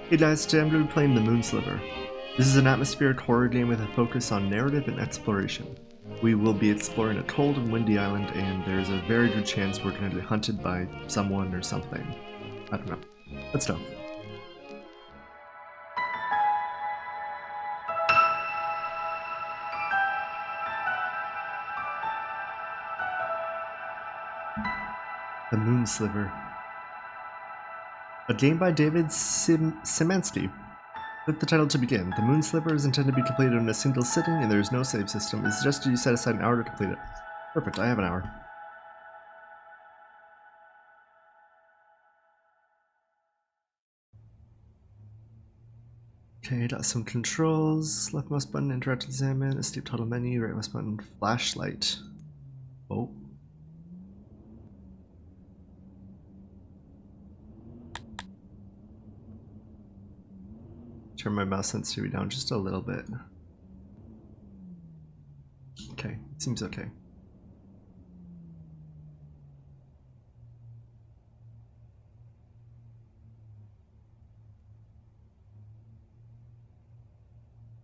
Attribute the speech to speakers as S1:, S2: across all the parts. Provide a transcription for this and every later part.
S1: Hey guys, today I'm going to be playing the Moon Sliver. This is an atmospheric horror game with a focus on narrative and exploration. We will be exploring a cold and windy island, and there's a very good chance we're going to be hunted by someone or something. I don't know. Let's go. The Moon Sliver. A game by David Szymanski. Click the title to begin. The Moon Sliver is intended to be completed in a single sitting, and there is no save system. It's suggested you set aside an hour to complete it. Perfect, I have an hour. Okay, got some controls. Left mouse button, interact, examine, escape title menu, right mouse button, flashlight. Oh. Turn my mouse sensitivity down just a little bit. Okay, seems okay.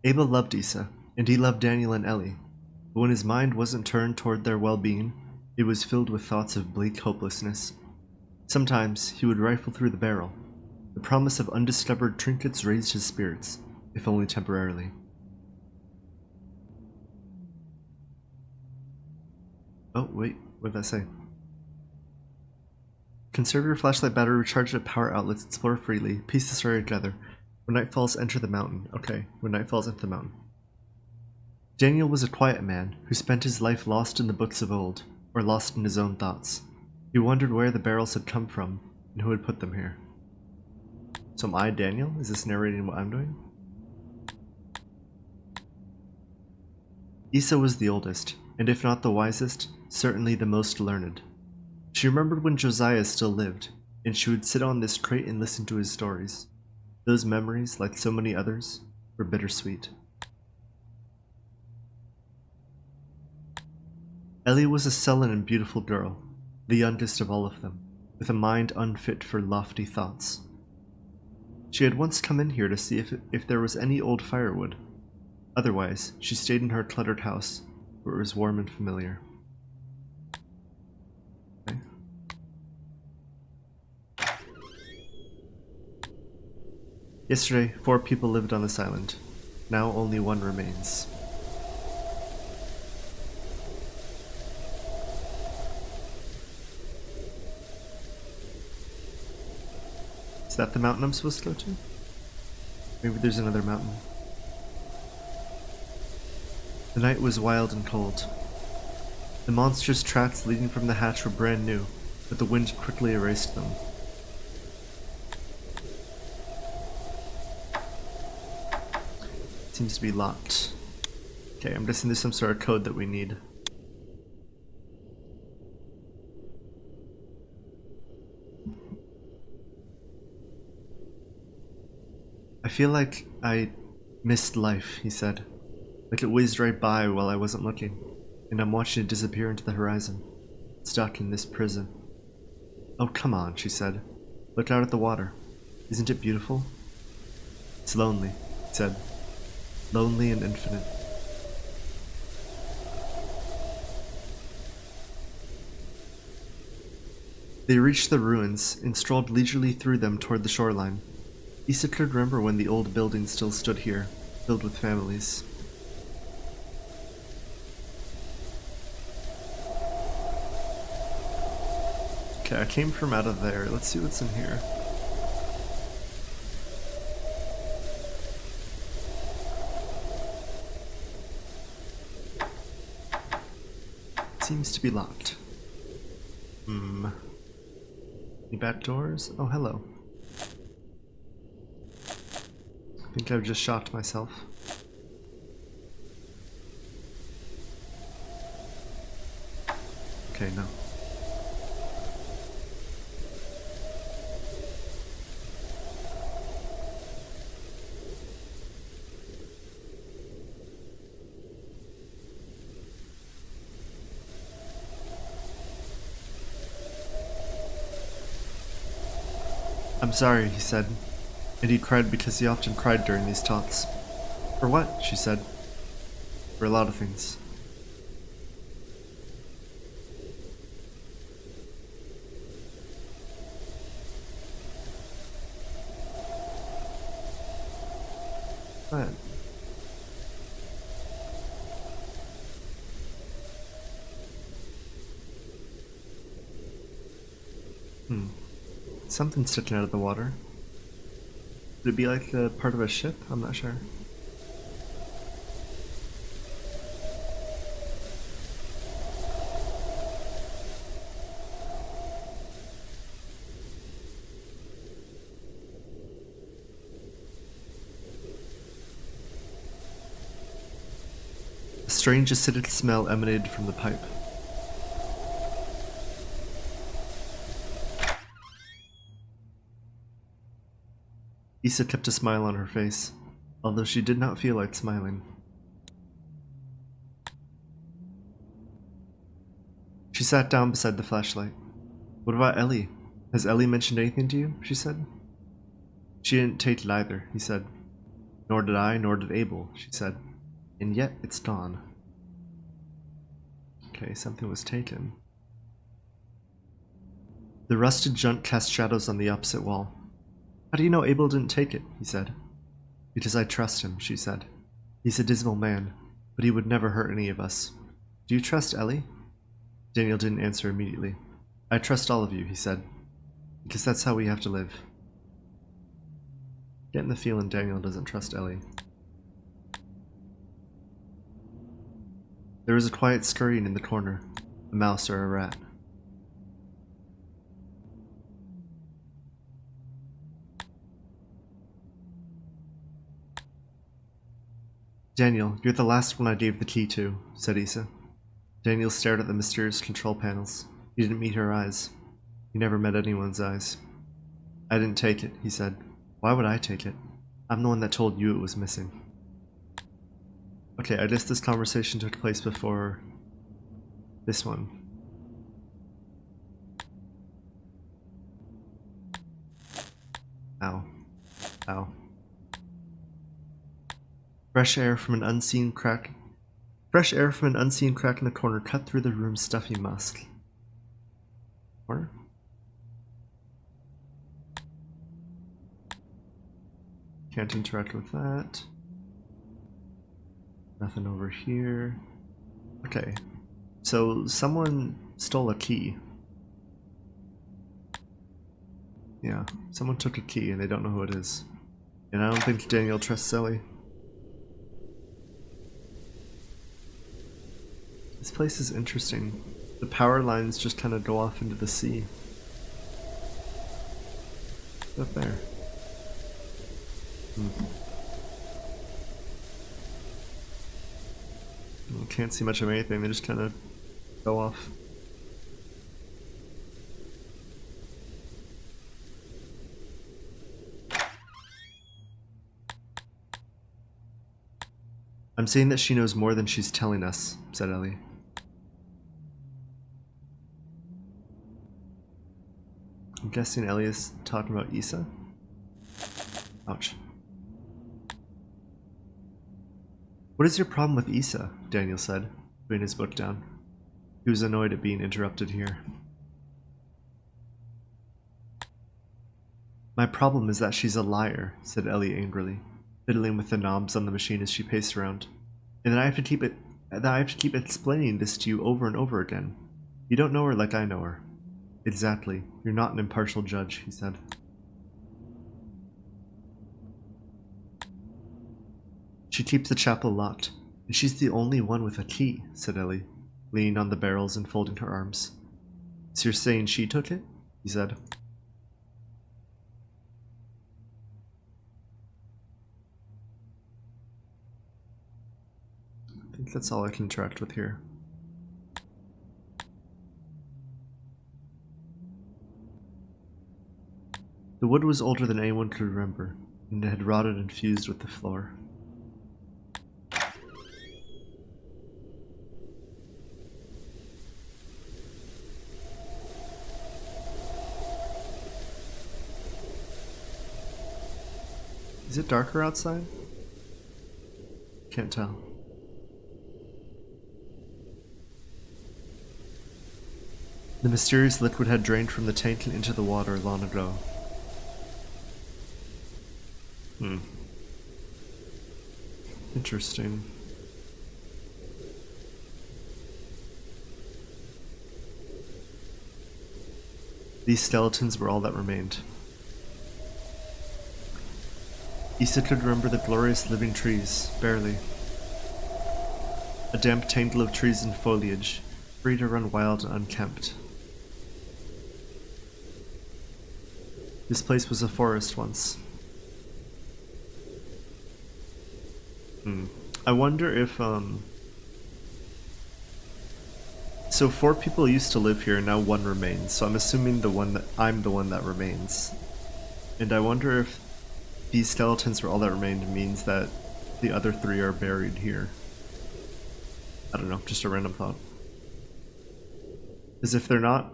S1: Abel loved Issa, and he loved Daniel and Ellie. But when his mind wasn't turned toward their well-being, it was filled with thoughts of bleak hopelessness. Sometimes he would rifle through the barrel. The promise of undiscovered trinkets raised his spirits, if only temporarily. Oh, wait, what did that say? Conserve your flashlight battery, recharge it at power outlets, explore freely, piece the story together. When night falls, enter the mountain. Okay, when night falls, enter the mountain. Daniel was a quiet man who spent his life lost in the books of old, or lost in his own thoughts. He wondered where the barrels had come from, and who had put them here. So am I Daniel? Is this narrating what I'm doing? Issa was the oldest, and if not the wisest, certainly the most learned. She remembered when Josiah still lived, and she would sit on this crate and listen to his stories. Those memories, like so many others, were bittersweet. Ellie was a sullen and beautiful girl, the youngest of all of them, with a mind unfit for lofty thoughts. She had once come in here to see if there was any old firewood. Otherwise, she stayed in her cluttered house, where it was warm and familiar. Okay. Yesterday, 4 people lived on this island. Now only 1 remains. Is that the mountain I'm supposed to go to? Maybe there's another mountain. The night was wild and cold. The monstrous tracks leading from the hatch were brand new, but the wind quickly erased them. It seems to be locked. Okay, I'm guessing there's some sort of code that we need. I feel like I missed life, he said. Like it whizzed right by while I wasn't looking, and I'm watching it disappear into the horizon, stuck in this prison. Oh, come on, she said. Look out at the water. Isn't it beautiful? It's lonely, he said. Lonely and infinite. They reached the ruins and strolled leisurely through them toward the shoreline. Issa could remember when the old building still stood here, filled with families. Okay, I came from out of there. Let's see what's in here. Seems to be locked. Any back doors? Oh, hello. I think I've just shocked myself. Okay, no. I'm sorry, he said. And he cried because he often cried during these talks. For what? She said. For a lot of things. What? Something sticking out of the water. Would it be like a part of a ship? I'm not sure. A strange acidic smell emanated from the pipe. Issa kept a smile on her face, although she did not feel like smiling. She sat down beside the flashlight. What about Ellie? Has Ellie mentioned anything to you? She said. She didn't take it either, he said. Nor did I, nor did Abel, she said. And yet it's dawn. Okay, something was taken. The rusted junk cast shadows on the opposite wall. How do you know Abel didn't take it? He said. Because I trust him, she said. He's a dismal man, but he would never hurt any of us. Do you trust Ellie? Daniel didn't answer immediately. I trust all of you, he said. Because that's how we have to live. Getting the feeling Daniel doesn't trust Ellie. There was a quiet scurrying in the corner. A mouse or a rat. Daniel, you're the last one I gave the key to, said Issa. Daniel stared at the mysterious control panels. He didn't meet her eyes. He never met anyone's eyes. I didn't take it, he said. Why would I take it? I'm the one that told you it was missing. Okay, I guess this conversation took place before this one. Ow. Ow. Fresh air from an unseen crack in the corner cut through the room's stuffy musk. Corner? Can't interact with that. Nothing over here. Okay. So someone stole a key. Yeah, someone took a key and they don't know who it is. And I don't think Daniel trusts Ellie. This place is interesting. The power lines just kind of go off into the sea. Up there. Can't see much of anything, they just kind of go off. I'm saying that she knows more than she's telling us, said Ellie. I'm guessing Ellie is talking about Issa? Ouch. What is your problem with Issa? Daniel said, putting his book down. He was annoyed at being interrupted here. My problem is that she's a liar, said Ellie angrily, fiddling with the knobs on the machine as she paced around. And that I have to keep explaining this to you over and over again. You don't know her like I know her. Exactly. You're not an impartial judge, he said. She keeps the chapel locked, and she's the only one with a key, said Ellie, leaning on the barrels and folding her arms. So you're saying she took it? He said. I think that's all I can interact with here. The wood was older than anyone could remember, and it had rotted and fused with the floor. Is it darker outside? Can't tell. The mysterious liquid had drained from the tank and into the water long ago. Interesting. These skeletons were all that remained. Issa could remember the glorious living trees, barely. A damp tangle of trees and foliage, free to run wild and unkempt. This place was a forest once. I wonder if, so 4 people used to live here and now 1 remains, so I'm assuming I'm the one that remains. And I wonder if these skeletons were all that remained means that the other 3 are buried here. I don't know, just a random thought. Because if they're not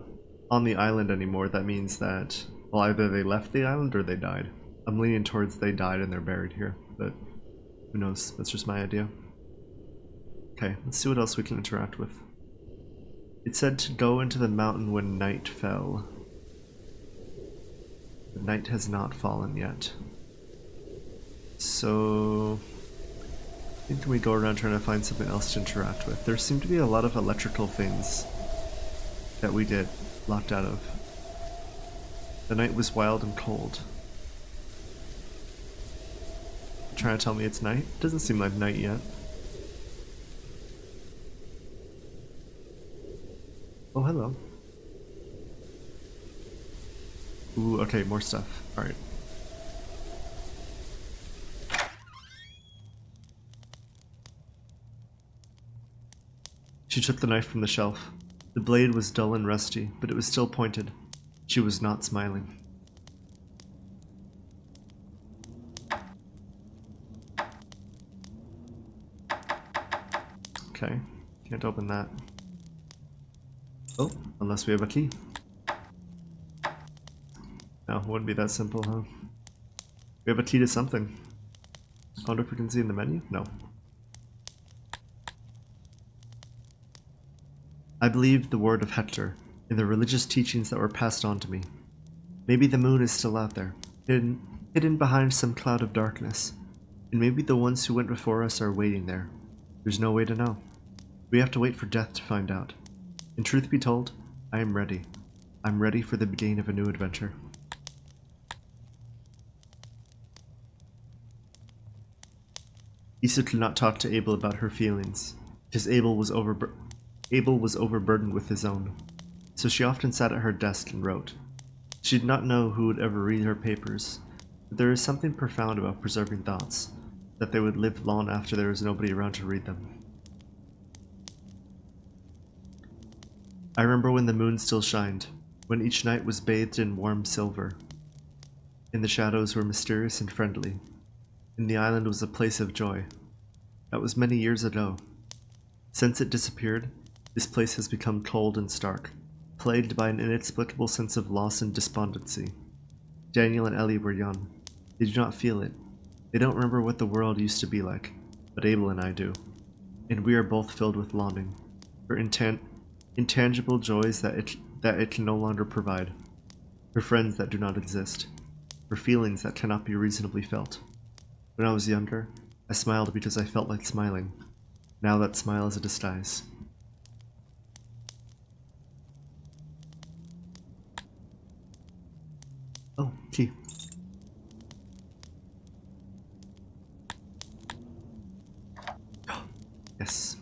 S1: on the island anymore, that means that, well, either they left the island or they died. I'm leaning towards they died and they're buried here, but who knows? That's just my idea. Okay, let's see what else we can interact with. It said to go into the mountain when night fell. The night has not fallen yet. So I think we go around trying to find something else to interact with. There seem to be a lot of electrical things that we get locked out of. The night was wild and cold. Trying to tell me it's night? Doesn't seem like night yet. Oh, hello. Ooh, okay, more stuff. Alright. She took the knife from the shelf. The blade was dull and rusty, but it was still pointed. She was not smiling. Okay, can't open that. Oh, unless we have a key. No, it wouldn't be that simple, huh? We have a key to something. I wonder if we can see in the menu? No. I believed the word of Hector in the religious teachings that were passed on to me. Maybe the moon is still out there, hidden behind some cloud of darkness. And maybe the ones who went before us are waiting there. There's no way to know. We have to wait for death to find out. And truth be told, I am ready. I'm ready for the beginning of a new adventure. Issa could not talk to Abel about her feelings, because Abel was overburdened with his own. So she often sat at her desk and wrote. She did not know who would ever read her papers, but there is something profound about preserving thoughts, that they would live long after there was nobody around to read them. I remember when the moon still shined, when each night was bathed in warm silver, and the shadows were mysterious and friendly, and the island was a place of joy. That was many years ago. Since it disappeared, this place has become cold and stark, plagued by an inexplicable sense of loss and despondency. Daniel and Ellie were young. They do not feel it. They don't remember what the world used to be like, but Abel and I do. And we are both filled with longing, for intangible joys that it can no longer provide, for friends that do not exist, for feelings that cannot be reasonably felt. When I was younger, I smiled because I felt like smiling. Now that smile is a disguise. Oh, key. Yes.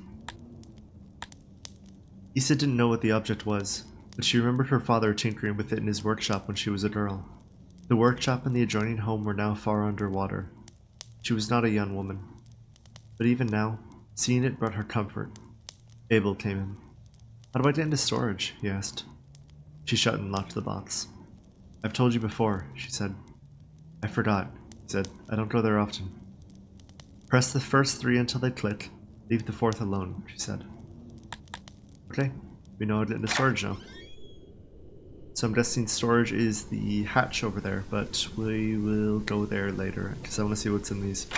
S1: Issa didn't know what the object was, but she remembered her father tinkering with it in his workshop when she was a girl. The workshop and the adjoining home were now far underwater. She was not a young woman. But even now, seeing it brought her comfort. Abel came in. How do I get into storage? He asked. She shut and locked the box. I've told you before, she said. I forgot, he said. I don't go there often. Press the first 3 until they click. Leave the 4th alone, she said. Okay, we know how to get into storage now. So I'm guessing storage is the hatch over there, but we will go there later because I want to see what's in these.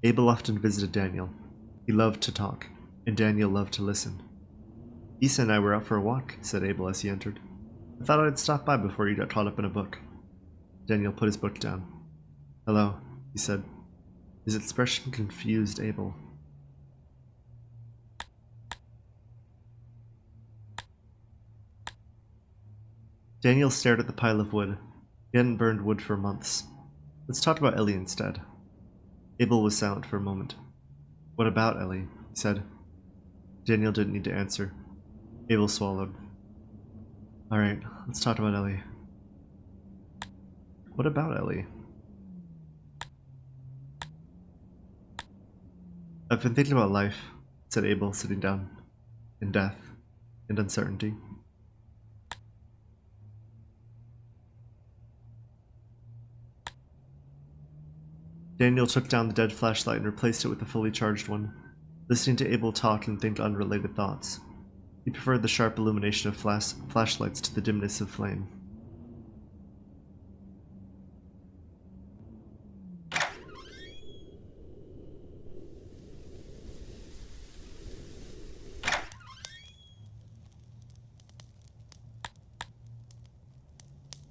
S1: Abel often visited Daniel. He loved to talk, and Daniel loved to listen. Issa and I were out for a walk, said Abel as he entered. I thought I'd stop by before you got caught up in a book. Daniel put his book down. Hello, he said. His expression confused Abel. Daniel stared at the pile of wood. He hadn't burned wood for months. Let's talk about Ellie instead. Abel was silent for a moment. What about Ellie? He said. Daniel didn't need to answer. Abel swallowed. Alright, let's talk about Ellie. What about Ellie? I've been thinking about life, said Abel, sitting down, and death, and uncertainty. Daniel took down the dead flashlight and replaced it with a fully charged one, listening to Abel talk and think unrelated thoughts. He preferred the sharp illumination of flashlights to the dimness of flame.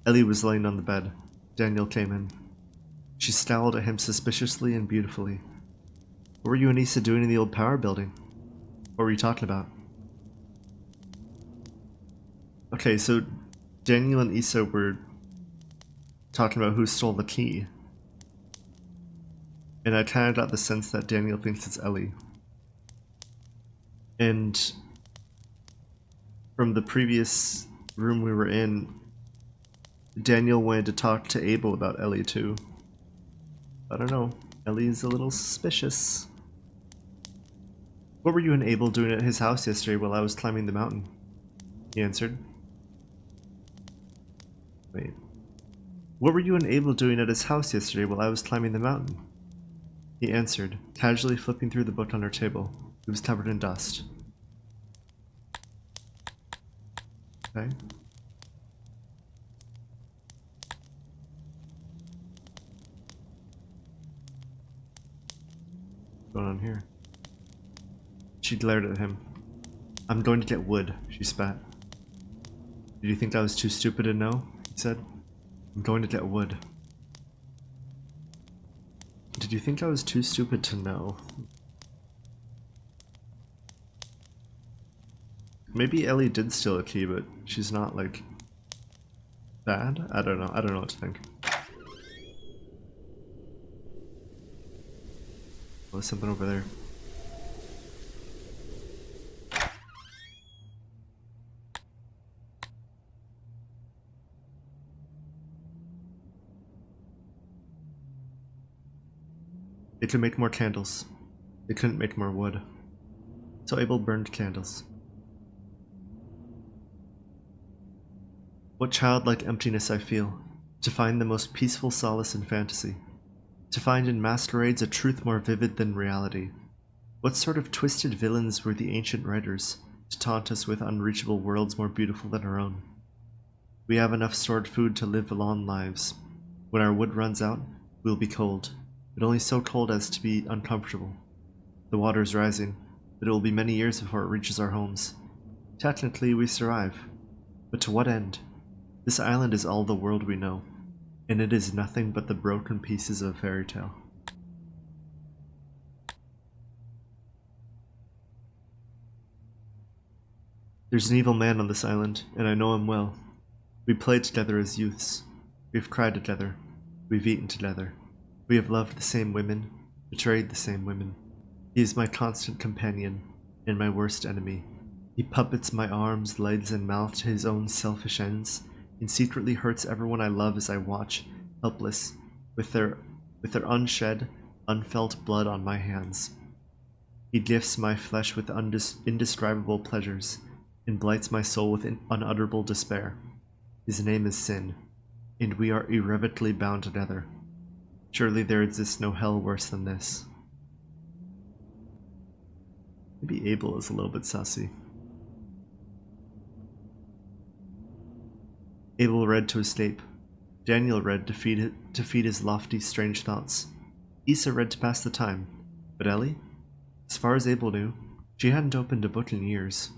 S1: Ellie was laying on the bed. Daniel came in. She scowled at him suspiciously and beautifully. What were you and Issa doing in the old power building? What were you talking about? Okay, so Daniel and Issa were talking about who stole the key. And I kind of got the sense that Daniel thinks it's Ellie. And from the previous room we were in, Daniel wanted to talk to Abel about Ellie too. I don't know. Ellie's a little suspicious. What were you and Abel doing at his house yesterday while I was climbing the mountain? He answered. Wait. What were you and Abel doing at his house yesterday while I was climbing the mountain? He answered, casually flipping through the book on her table. It was covered in dust. Okay. What's going on here? She glared at him. I'm going to get wood, she spat. Did you think I was too stupid to know? He said. I'm going to get wood. Did you think I was too stupid to know? Maybe Ellie did steal a key, but she's not, like, bad? I don't know. I don't know what to think. Oh, there's something over there. They could make more candles. They couldn't make more wood. So Abel burned candles. What childlike emptiness I feel, to find the most peaceful solace in fantasy. To find in masquerades a truth more vivid than reality. What sort of twisted villains were the ancient writers, to taunt us with unreachable worlds more beautiful than our own? We have enough stored food to live long lives. When our wood runs out, we'll be cold, but only so cold as to be uncomfortable. The water's rising, but it will be many years before it reaches our homes. Technically, we survive. But to what end? This island is all the world we know, and it is nothing but the broken pieces of a fairy tale. There's an evil man on this island, and I know him well. We played together as youths. We've cried together. We've eaten together. We have loved the same women, betrayed the same women. He is my constant companion, and my worst enemy. He puppets my arms, legs, and mouth to his own selfish ends, and secretly hurts everyone I love as I watch, helpless, with their unshed, unfelt blood on my hands. He gifts my flesh with indescribable pleasures, and blights my soul with unutterable despair. His name is Sin, and we are irrevocably bound together. Surely there exists no hell worse than this. Maybe Abel is a little bit sassy. Abel read to escape. Daniel read to feed his lofty, strange thoughts. Issa read to pass the time. But Ellie? As far as Abel knew, she hadn't opened a book in years.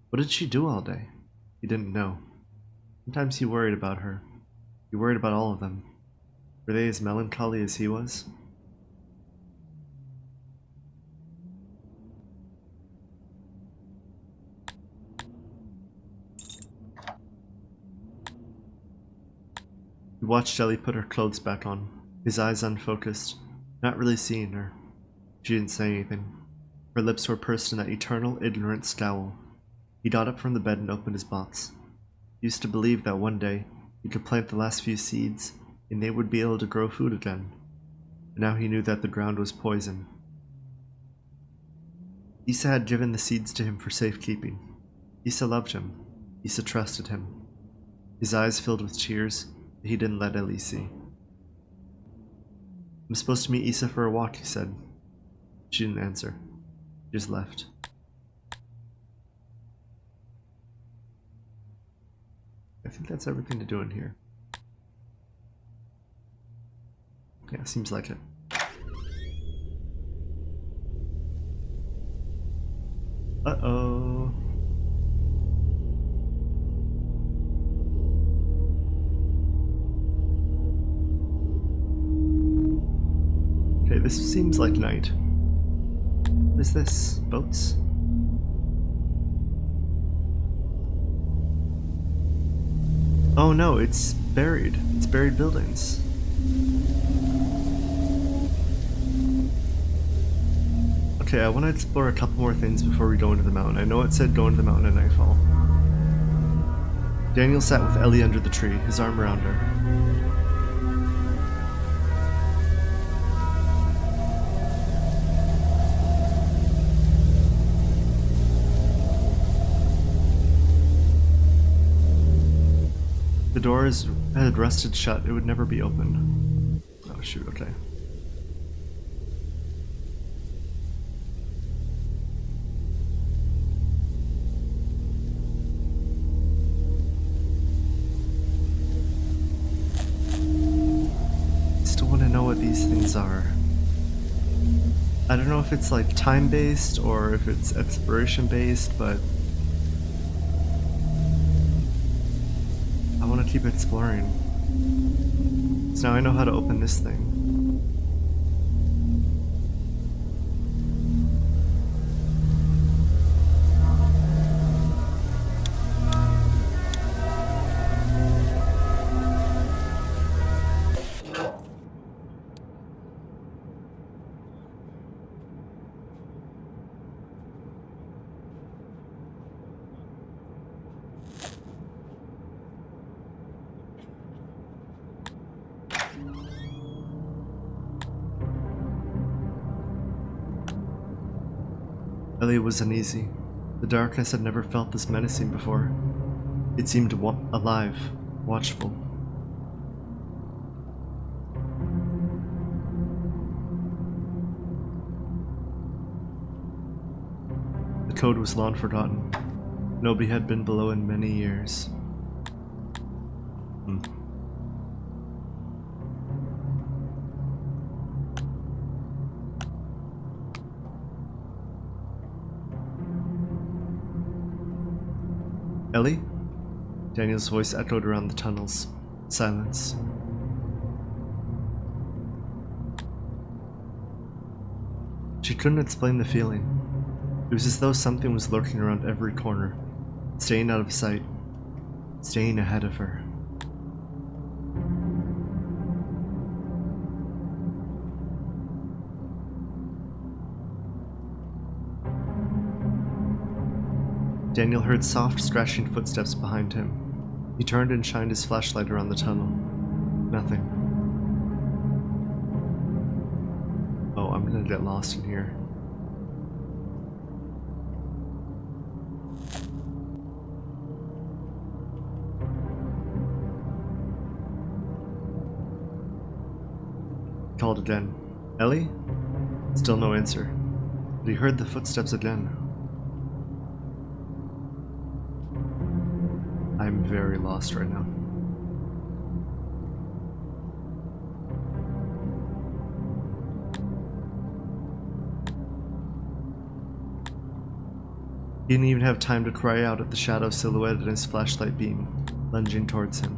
S1: What did she do all day? He didn't know. Sometimes he worried about her. He worried about all of them. Were they as melancholy as he was? He watched Ellie put her clothes back on, his eyes unfocused, not really seeing her. She didn't say anything. Her lips were pursed in that eternal, ignorant scowl. He got up from the bed and opened his box. He used to believe that one day he could plant the last few seeds, and they would be able to grow food again. But now he knew that the ground was poison. Issa had given the seeds to him for safekeeping. Issa loved him. Issa trusted him. His eyes filled with tears that he didn't let Ellie see. I'm supposed to meet Issa for a walk, he said. She didn't answer. She just left. I think that's everything to do in here. Yeah, seems like it. Uh-oh. Okay, this seems like night. What is this? Boats? Oh no, it's buried. It's buried buildings. Okay, I want to explore a couple more things before we go into the mountain. I know it said go into the mountain at nightfall. Daniel sat with Ellie under the tree, his arm around her. The doors had rusted shut. It would never be opened. Oh shoot, okay. Still want to know what these things are. I don't know if it's like time-based or if it's exploration-based, but I want to keep exploring. So now I know how to open this thing. Ellie was uneasy. The darkness had never felt this menacing before. It seemed alive, watchful. The code was long forgotten. Nobody had been below in many years. Ellie? Daniel's voice echoed around the tunnels. Silence. She couldn't explain the feeling. It was as though something was lurking around every corner, staying out of sight, staying ahead of her. Daniel heard soft, scratching footsteps behind him. He turned and shined his flashlight around the tunnel. Nothing. Oh, I'm gonna get lost in here. Called again. Ellie? Still no answer. But he heard the footsteps again. I'm very lost right now. He didn't even have time to cry out at the shadow silhouette in his flashlight beam, lunging towards him.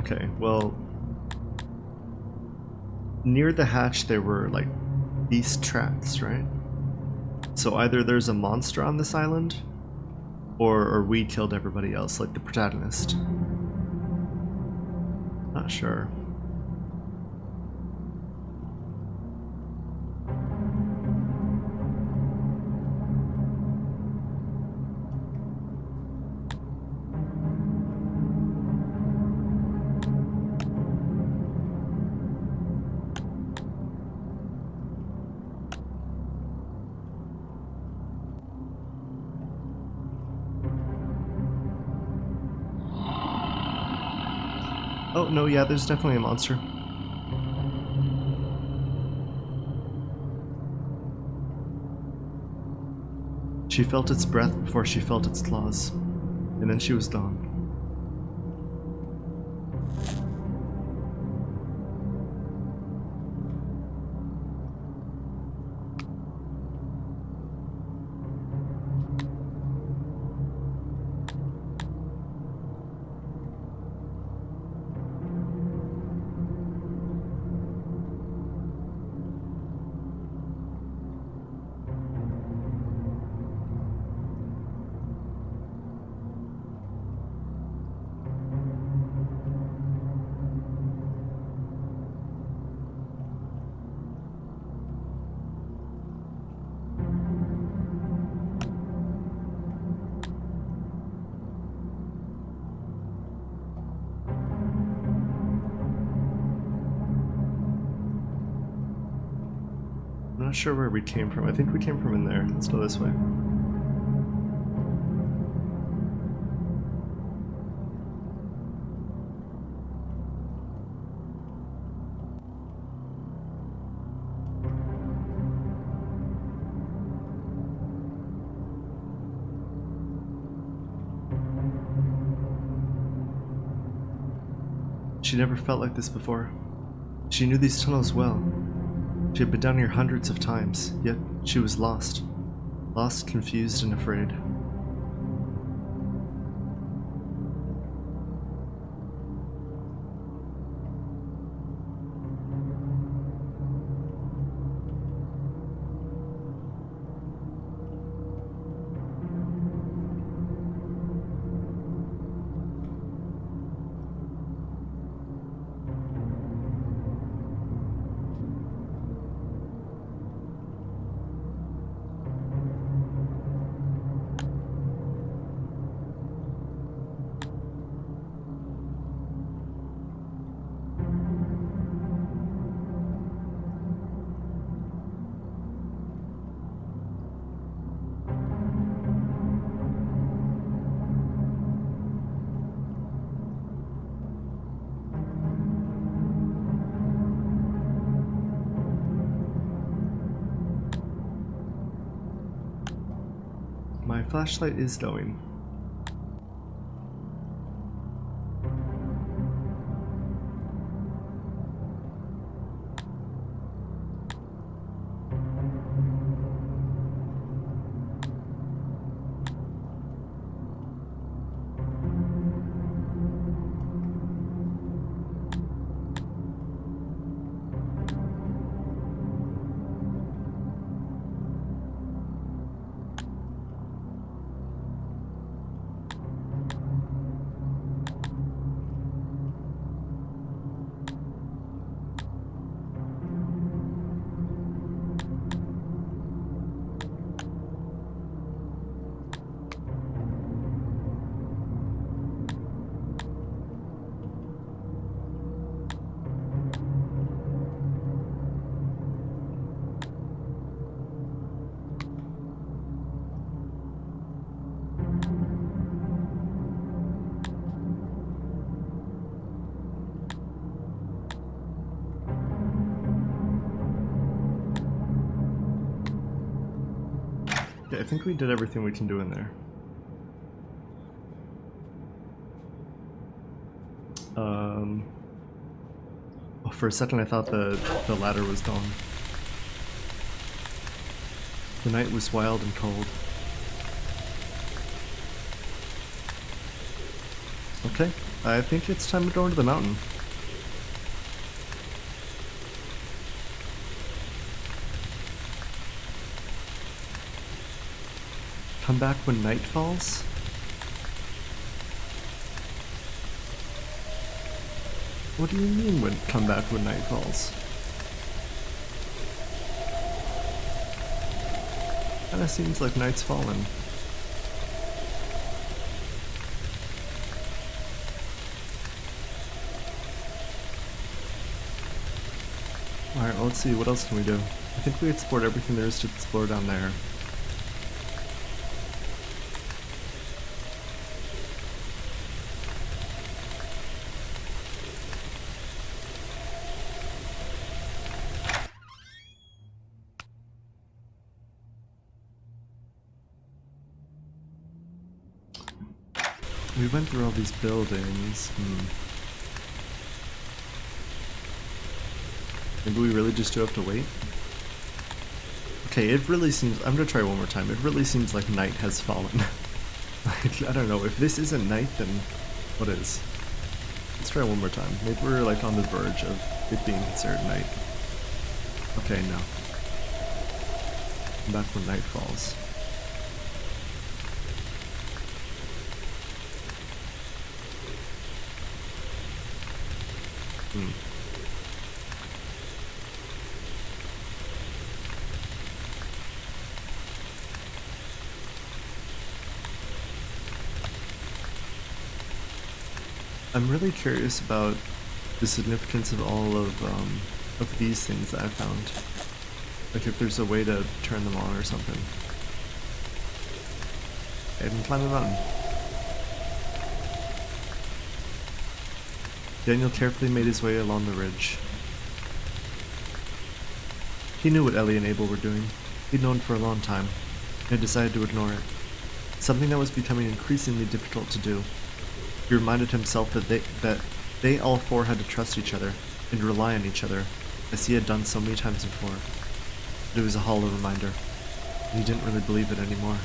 S1: Okay, well, near the hatch there were, like, beast traps, right? So either there's a monster on this island, or we killed everybody else, like the protagonist. Not sure. Oh, no, yeah, there's definitely a monster. She felt its breath before she felt its claws, and then she was gone. I'm not sure where we came from. I think we came from in there. Let's go this way. She never felt like this before. She knew these tunnels well. She had been down here hundreds of times, yet she was lost. Lost, confused, and afraid. My flashlight is going. Yeah, I think we did everything we can do in there. Oh, for a second I thought the ladder was gone. The night was wild and cold. Okay, I think it's time to go into the mountain. Come back when night falls? What do you mean when come back when night falls? Kinda seems like night's fallen. Alright, well, let's see, what else can we do? I think we explored everything there is to explore down there. We went through all these buildings. Maybe we really just do have to wait? Okay, it really seems— I'm gonna try one more time. It really seems like night has fallen. Like, I don't know, if this isn't night, then what is? Let's try one more time. Maybe we're like on the verge of it being considered night. Okay, no. Come back when night falls. I'm really curious about the significance of all of these things that I found. Like if there's a way to turn them on or something. I can climb the mountain. Daniel carefully made his way along the ridge. He knew what Ellie and Abel were doing. He'd known for a long time, and decided to ignore it. Something that was becoming increasingly difficult to do. He reminded himself that they all four had to trust each other and rely on each other, as he had done so many times before. But it was a hollow reminder, and he didn't really believe it anymore.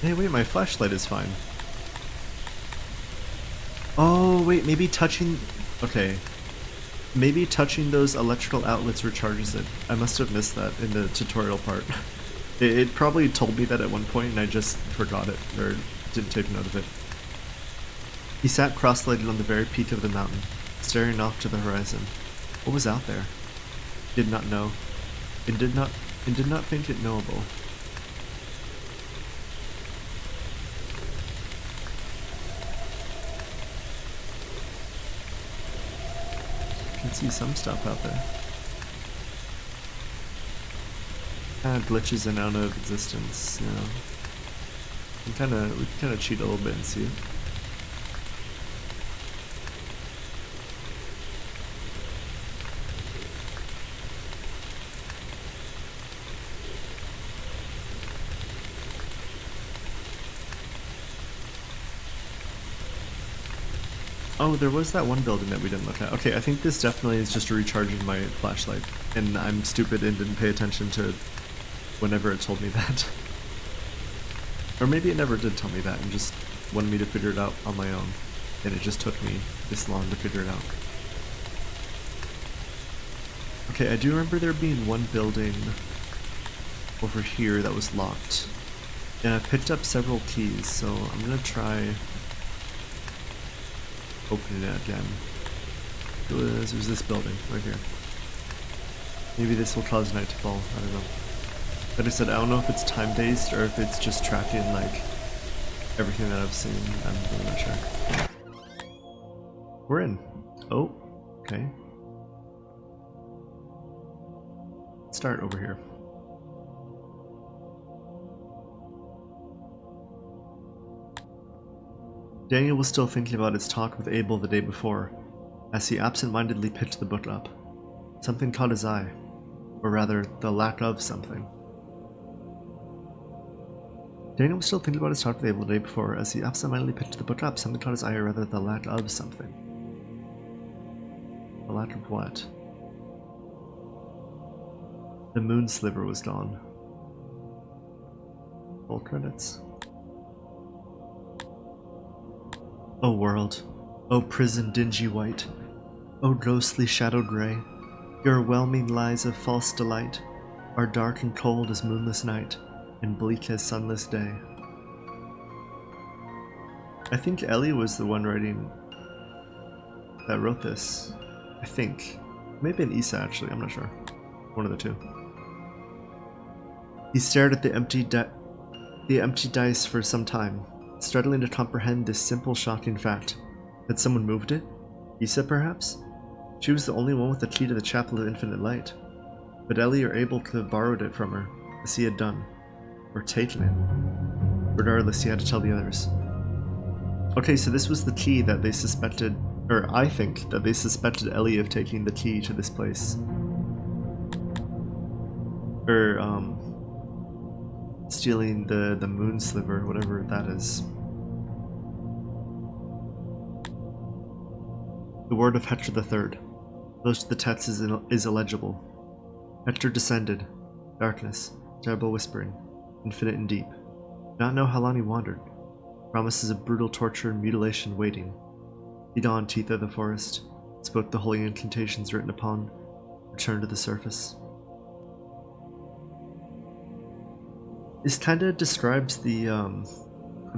S1: Hey, wait, my flashlight is fine. Oh, wait, maybe touching— okay. Maybe touching those electrical outlets recharges it. I must have missed that in the tutorial part. It probably told me that at one point and I just forgot it, or didn't take note of it. He sat cross-legged on the very peak of the mountain, staring off to the horizon. What was out there? He did not know, and did not think it knowable. I can see some stuff out there. Kinda glitches in and out of existence, you know. We can kinda cheat a little bit and see it. Oh, there was that one building that we didn't look at. Okay, I think this definitely is just recharging my flashlight, and I'm stupid and didn't pay attention to whenever it told me that. Or maybe it never did tell me that and just wanted me to figure it out on my own, and it just took me this long to figure it out. Okay, I do remember there being one building over here that was locked, and I picked up several keys, so I'm gonna try opening it again. It was this building right here. Maybe this will cause night to fall, I don't know. Like I said, I don't know if it's time-based or if it's just tracking like everything that I've seen. I'm really not sure. We're in. Oh, okay. Let's start over here. Daniel was still thinking about his talk with Abel the day before, as he absent-mindedly picked the book up. Something caught his eye, or rather, the lack of something. Daniel was still thinking about his talk with Abel the day before as he absentmindedly picked the book up. Something caught his eye, or rather the lack of something. The lack of what? The Moon Sliver was gone. Full credits. O world, O prison dingy white, O ghostly shadow grey, your whelming lies of false delight are dark and cold as moonless night, and bleak as sunless day. I think Ellie was the one that wrote this. I think. Maybe an Issa actually, I'm not sure. One of the two. He stared at the empty dice for some time, struggling to comprehend this simple, shocking fact. Had someone moved it? Issa, perhaps? She was the only one with the key to the Chapel of Infinite Light. But Ellie or Abel could have borrowed it from her, as he had done. Or taken it. Regardless, he had to tell the others. Okay, so this was the key that they suspected, or I think that they suspected Ellie of taking the key to this place. Or, stealing the Moon Sliver, whatever that is. The word of Hector III. Close to the text is illegible. Hector descended. Darkness. Terrible whispering. Infinite and deep. Not know how long he wandered. Promises of brutal torture and mutilation waiting. He donned teeth of the forest. Spoke the holy incantations written upon. Returned to the surface. This kinda describes the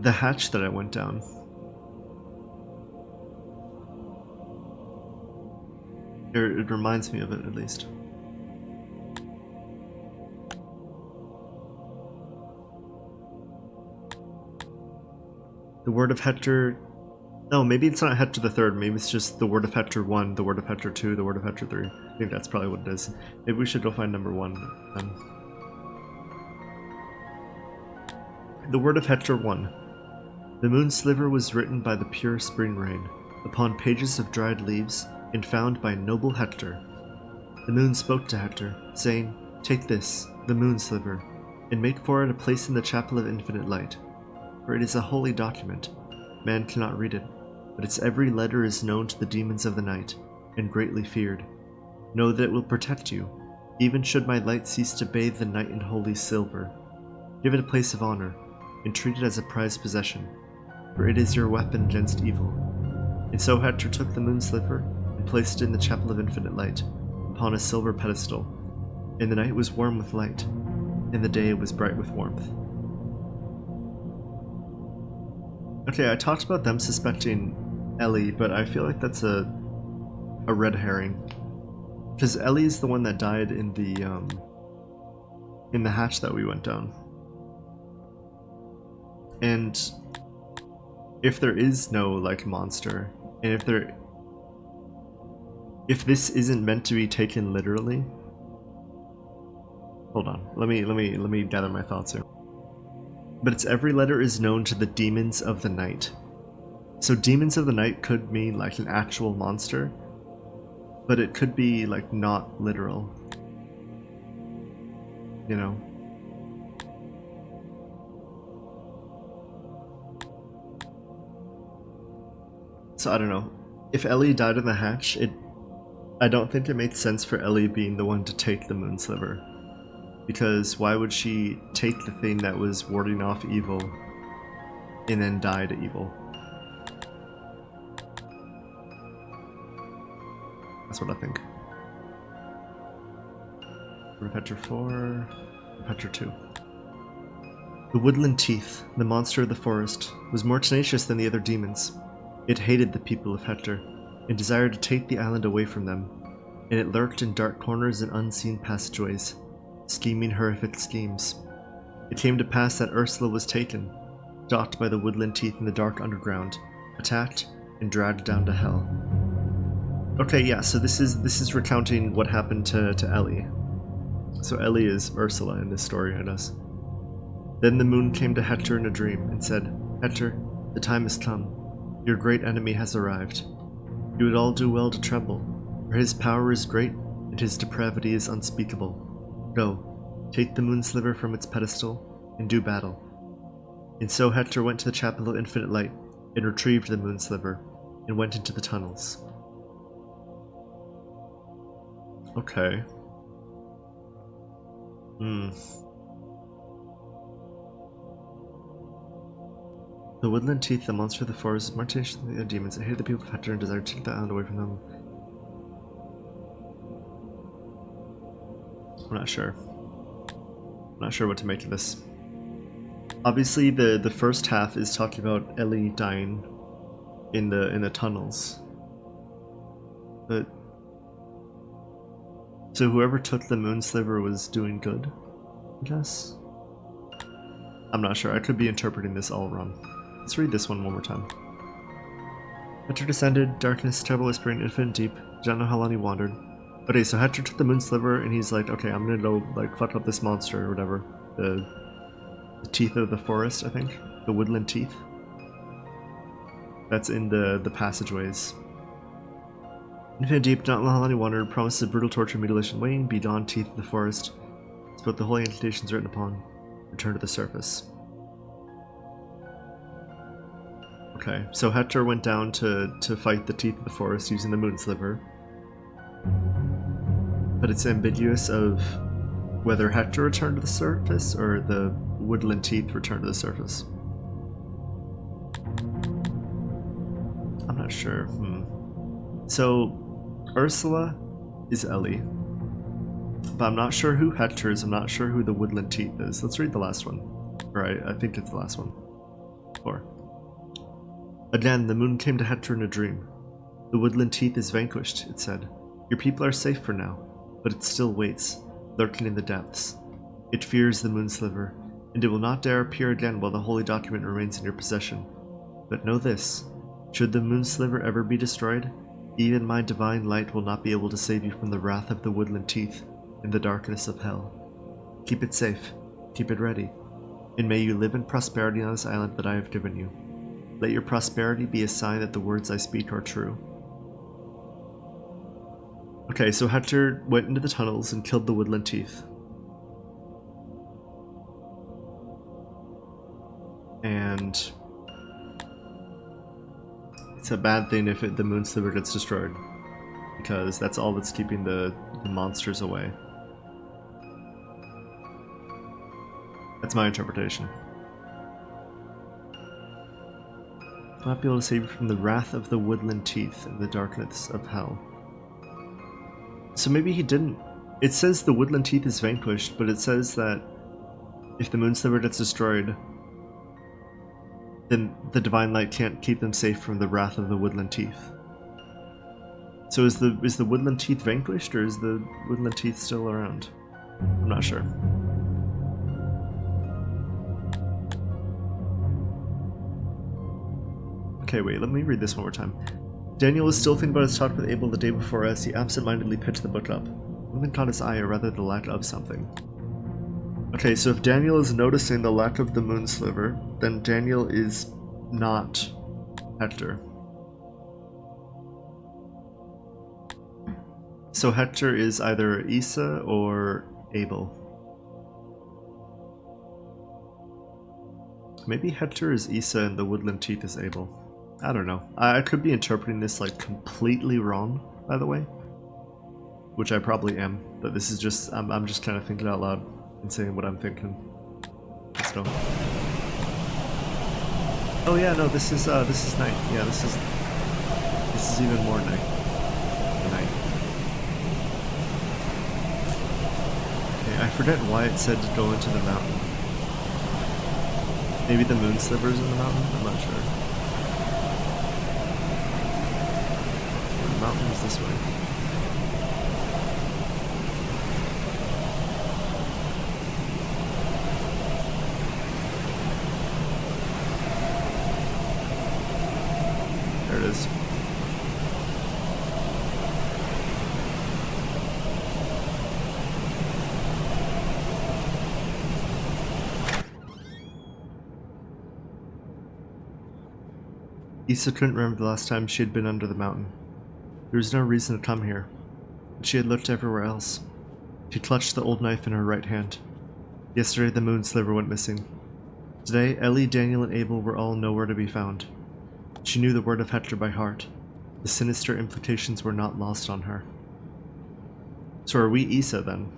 S1: hatch that I went down. It reminds me of it, at least. The word of Hector... No, maybe it's not Hector III, maybe it's just the word of Hector 1, the word of Hector 2, the word of Hector 3. I think that's probably what it is. Maybe we should go find number 1 then. The word of Hector 1. The Moon Sliver was written by the pure spring rain, upon pages of dried leaves, and found by noble Hector. The moon spoke to Hector, saying, "Take this, the Moon Sliver, and make for it a place in the Chapel of Infinite Light. For it is a holy document. Man cannot read it, but its every letter is known to the demons of the night, and greatly feared. Know that it will protect you, even should my light cease to bathe the night in holy silver. Give it a place of honor, and treat it as a prized possession, for it is your weapon against evil." And so Hector took the Moon Sliver and placed it in the Chapel of Infinite Light, upon a silver pedestal. And the night was warm with light, and the day was bright with warmth. Okay, I talked about them suspecting Ellie, but I feel like that's a red herring. Because Ellie is the one that died in the hatch that we went down. And if there is no, like, monster, and if this isn't meant to be taken literally... Hold on, let me gather my thoughts here. But its every letter is known to the demons of the night. So demons of the night could mean like an actual monster, but it could be like not literal. You know? So I don't know. If Ellie died in the hatch, I don't think it made sense for Ellie being the one to take the Moon Sliver. Because why would she take the thing that was warding off evil and then die to evil? That's what I think. Repetor 4, Repetor 2. The woodland teeth, the monster of the forest, was more tenacious than the other demons. It hated the people of Hector, and desired to take the island away from them, and it lurked in dark corners and unseen passageways, scheming horrific schemes. It came to pass that Ursula was taken, stalked by the woodland teeth in the dark underground, attacked, and dragged down to hell. Okay, yeah, so this is recounting what happened to Ellie. So Ellie is Ursula in this story, I guess. Then the moon came to Hector in a dream and said, "Hector, the time has come. Your great enemy has arrived. You would all do well to tremble, for his power is great and his depravity is unspeakable. Go, take the Moon Sliver from its pedestal and do battle." And so Hector went to the Chapel of Infinite Light and retrieved the Moon Sliver and went into the tunnels. Okay. The woodland teeth, the monster of the forest, more tenacious than the demons. I hated the people of Hector and desired to take the island away from them. I'm not sure. I'm not sure what to make of this. Obviously, the first half is talking about Ellie dying in the tunnels. But so whoever took the Moon Sliver was doing good, I guess? I'm not sure. I could be interpreting this all wrong. Let's read this one more time. Hector descended, darkness, terrible whispering, infinite deep. Don't know how long he wandered. Okay, so Hector took the Moon Sliver and he's like, okay, I'm gonna go like fuck up this monster or whatever. The teeth of the forest, I think. The woodland teeth. That's in the passageways. Infinite deep, not know how long he wandered, promises of brutal torture, mutilation, weighing beyond teeth of the forest. It's what the holy incantations written upon. Return to the surface. Okay, so Hector went down to fight the teeth of the forest using the Moon Sliver. But it's ambiguous of whether Hector returned to the surface or the woodland teeth returned to the surface. I'm not sure. So Ursula is Ellie. But I'm not sure who Hector is, I'm not sure who the woodland teeth is. Let's read the last one. Right, I think it's the last one. 4. Again, the moon came to Hector in a dream. The woodland teeth is vanquished, it said. Your people are safe for now, but it still waits, lurking in the depths. It fears the Moon Sliver, and it will not dare appear again while the holy document remains in your possession. But know this, should the Moon Sliver ever be destroyed, even my divine light will not be able to save you from the wrath of the woodland teeth in the darkness of hell. Keep it safe, keep it ready, and may you live in prosperity on this island that I have given you. Let your prosperity be a sign that the words I speak are true. Okay, so Hector went into the tunnels and killed the woodland teeth. And it's a bad thing if the Moon Sliver gets destroyed, because that's all that's keeping the monsters away. That's my interpretation. I'll not be able to save you from the wrath of the woodland teeth and the darkness of hell. So maybe he didn't. It says the woodland teeth is vanquished, but it says that if the Moon Sliver gets destroyed, then the divine light can't keep them safe from the wrath of the woodland teeth. So is the woodland teeth vanquished, or is the woodland teeth still around? I'm not sure. Okay, wait, let me read this one more time. Daniel was still thinking about his talk with Abel the day before as he absent-mindedly picked the book up. Something caught his eye, or rather the lack of something. Okay, so if Daniel is noticing the lack of the Moon Sliver, then Daniel is not Hector. So Hector is either Issa or Abel. Maybe Hector is Issa and the woodland teeth is Abel. I don't know. I could be interpreting this like completely wrong, by the way. Which I probably am, but this is just, I'm just kind of thinking out loud and saying what I'm thinking. Let's go. Oh yeah, no, this is night. Yeah, this is even more night. Okay, I forget why it said to go into the mountain. Maybe the Moon Sliver's in the mountain? I'm not sure. The mountain is this way. There it is. Issa couldn't remember the last time she had been under the mountain. There was no reason to come here, but she had looked everywhere else. She clutched the old knife in her right hand. Yesterday the Moon Sliver went missing. Today, Ellie, Daniel, and Abel were all nowhere to be found. She knew the word of Hector by heart. The sinister implications were not lost on her. So are we Issa then?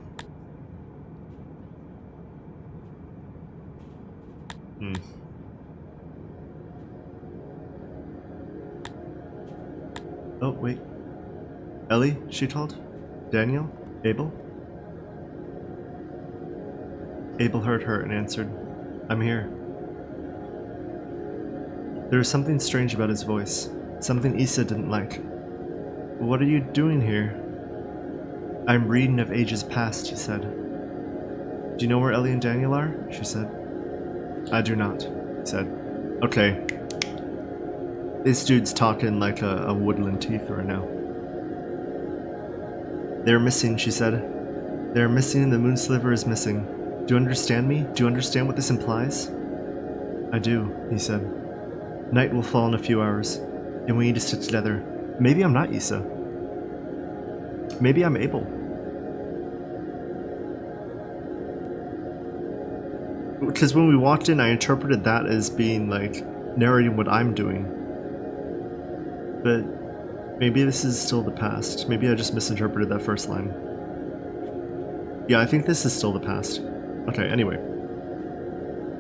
S1: Oh, wait. Ellie, she called. Daniel? Abel? Abel heard her and answered, I'm here. There was something strange about his voice, something Issa didn't like. What are you doing here? I'm reading of ages past, he said. Do you know where Ellie and Daniel are? She said. I do not, he said. Okay. This dude's talking like a woodland teeth right now. They're missing, she said. They're missing and the Moon Sliver is missing. Do you understand me? Do you understand what this implies? I do, he said. Night will fall in a few hours, and we need to stick together. Maybe I'm not Issa. Maybe I'm Abel. Because when we walked in, I interpreted that as being like narrating what I'm doing. But maybe this is still the past. Maybe I just misinterpreted that first line. Yeah, I think this is still the past. Okay, anyway.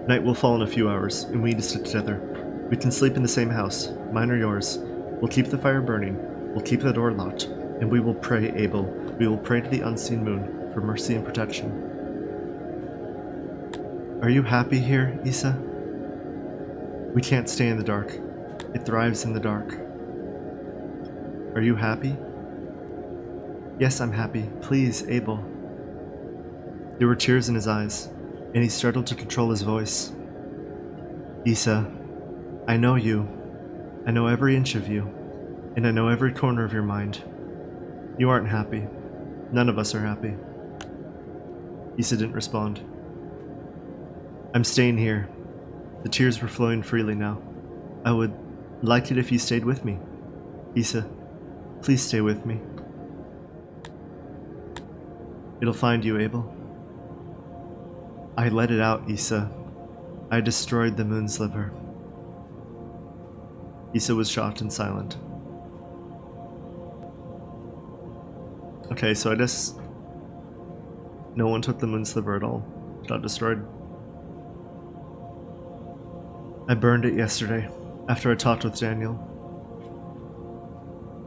S1: Night will fall in a few hours, and we need to stick together. We can sleep in the same house, mine or yours. We'll keep the fire burning, we'll keep the door locked, and we will pray, Abel. We will pray to the unseen moon for mercy and protection. Are you happy here, Issa? We can't stay in the dark. It thrives in the dark. Are you happy? Yes, I'm happy. Please, Abel. There were tears in his eyes, and he struggled to control his voice. Issa, I know you. I know every inch of you, and I know every corner of your mind. You aren't happy. None of us are happy. Issa didn't respond. I'm staying here. The tears were flowing freely now. I would like it if you stayed with me. Issa, please stay with me. It'll find you, Abel. I let it out, Issa. I destroyed the Moon Sliver. Issa was shocked and silent. Okay, so I guess no one took the Moon Sliver at all. It got destroyed. I burned it yesterday, after I talked with Daniel.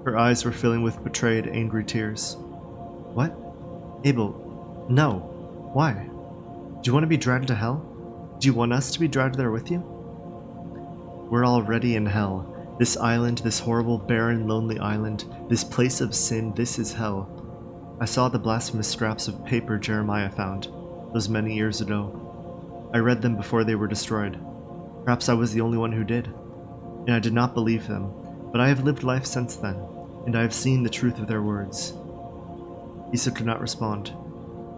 S1: Her eyes were filling with betrayed, angry tears. What? Abel, no. Why? Do you want to be dragged to hell? Do you want us to be dragged there with you? We're already in hell. This island, this horrible, barren, lonely island, this place of sin, this is hell. I saw the blasphemous scraps of paper Jeremiah found, those many years ago. I read them before they were destroyed. Perhaps I was the only one who did. And I did not believe them, but I have lived life since then, and I have seen the truth of their words. Issa could not respond.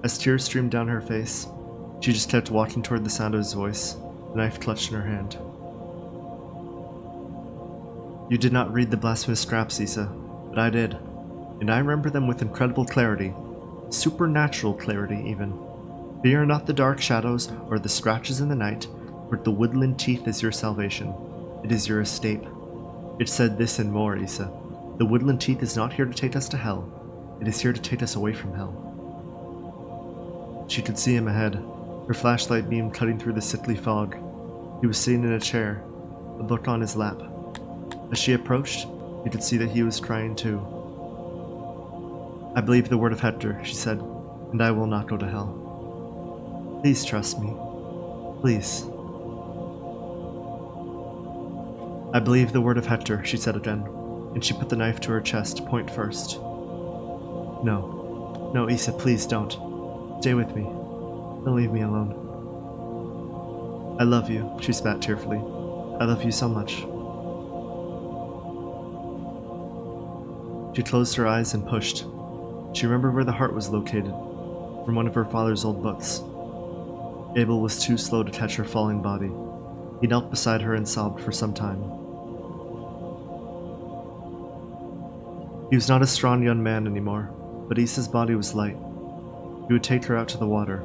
S1: As tears streamed down her face, she just kept walking toward the sound of his voice, the knife clutched in her hand. You did not read the blasphemous scraps, Issa, but I did, and I remember them with incredible clarity, supernatural clarity even. Fear not the dark shadows or the scratches in the night, for the woodland teeth is your salvation. It is your escape. It said this and more, Issa. The woodland teeth is not here to take us to hell. It is here to take us away from hell. She could see him ahead, her flashlight beam cutting through the sickly fog. He was sitting in a chair, a book on his lap. As she approached, you could see that he was crying too. I believe the word of Hector, she said, and I will not go to hell. Please trust me. Please. I believe the word of Hector, she said again, and she put the knife to her chest, point first. No. No, Issa, please don't. Stay with me. Don't leave me alone. I love you, she spat tearfully. I love you so much. She closed her eyes and pushed. She remembered where the heart was located, from one of her father's old books. Abel was too slow to catch her falling body. He knelt beside her and sobbed for some time. He was not a strong young man anymore, but Issa's body was light. He would take her out to the water.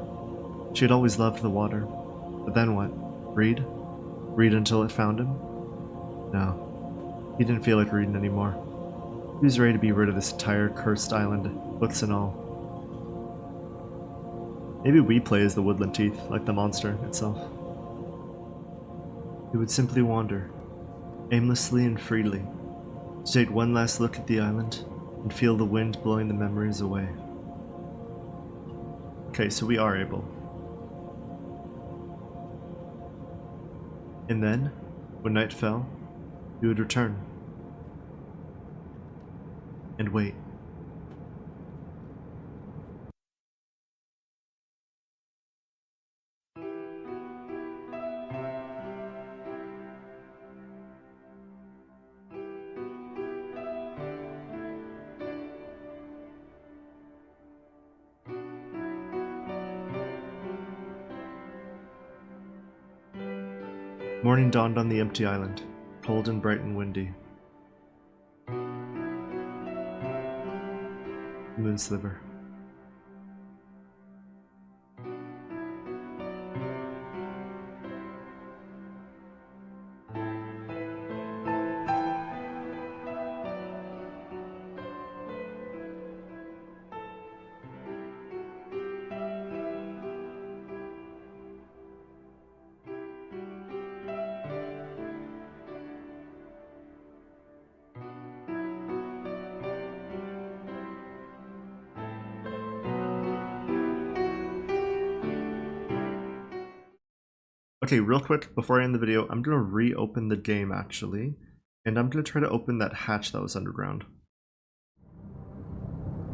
S1: She had always loved the water. But then what? Read? Read until it found him? No. He didn't feel like reading anymore. He was ready to be rid of this entire cursed island, books and all. Maybe we play as the woodland teeth, like the monster itself. He would simply wander, aimlessly and freely, to take one last look at the island and feel the wind blowing the memories away. Okay, so we are able. And then, when night fell, he would return. And wait. Morning dawned on the empty island, cold and bright and windy. Moon Sliver. Okay, real quick, before I end the video, I'm going to reopen the game, actually. And I'm going to try to open that hatch that was underground.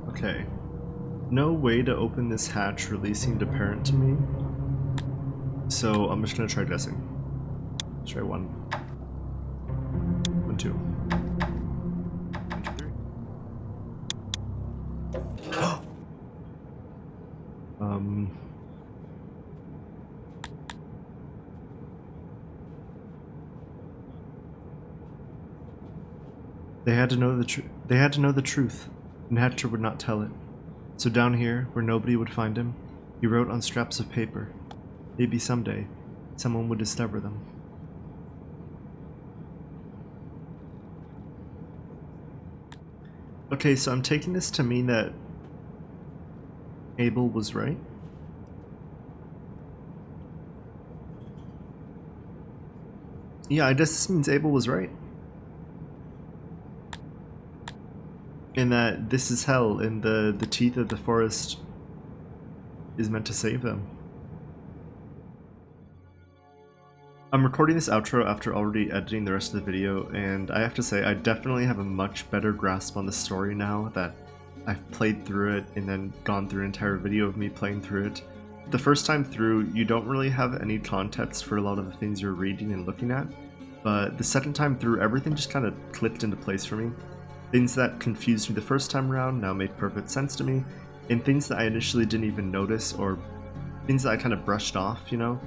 S1: Okay. No way to open this hatch really seemed apparent to me. So I'm just going to try guessing. Let's try 1. 1, 2. 1, 2, 3. They had to know the truth. They had to know the truth, and Hatcher would not tell it. So down here, where nobody would find him, he wrote on scraps of paper. Maybe someday, someone would discover them. Okay, so I'm taking this to mean that Abel was right. Yeah, I guess this means Abel was right. And that this is hell, and the teeth of the forest is meant to save them. I'm recording this outro after already editing the rest of the video, and I have to say I definitely have a much better grasp on the story now that I've played through it and then gone through an entire video of me playing through it. The first time through, you don't really have any context for a lot of the things you're reading and looking at, but the second time through, everything just kind of clicked into place for me. Things that confused me the first time around now made perfect sense to me, and things that I initially didn't even notice, or things that I kind of brushed off, you know?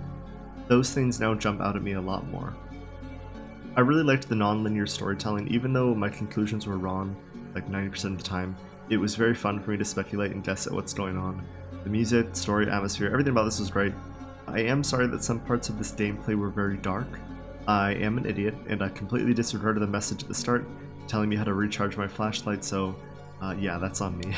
S1: Those things now jump out at me a lot more. I really liked the non-linear storytelling, even though my conclusions were wrong, like 90% of the time. It was very fun for me to speculate and guess at what's going on. The music, story, atmosphere, everything about this was great. I am sorry that some parts of this gameplay were very dark. I am an idiot, and I completely disregarded the message at the start, telling me how to recharge my flashlight, so yeah, that's on me.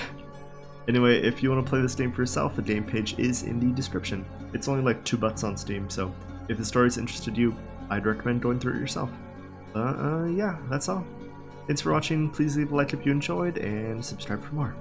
S1: Anyway, if you want to play this game for yourself, the game page is in the description. It's only like $2 on Steam, so if the story's interested you, I'd recommend going through it yourself. Yeah, that's all. Thanks for watching, please leave a like if you enjoyed, and subscribe for more.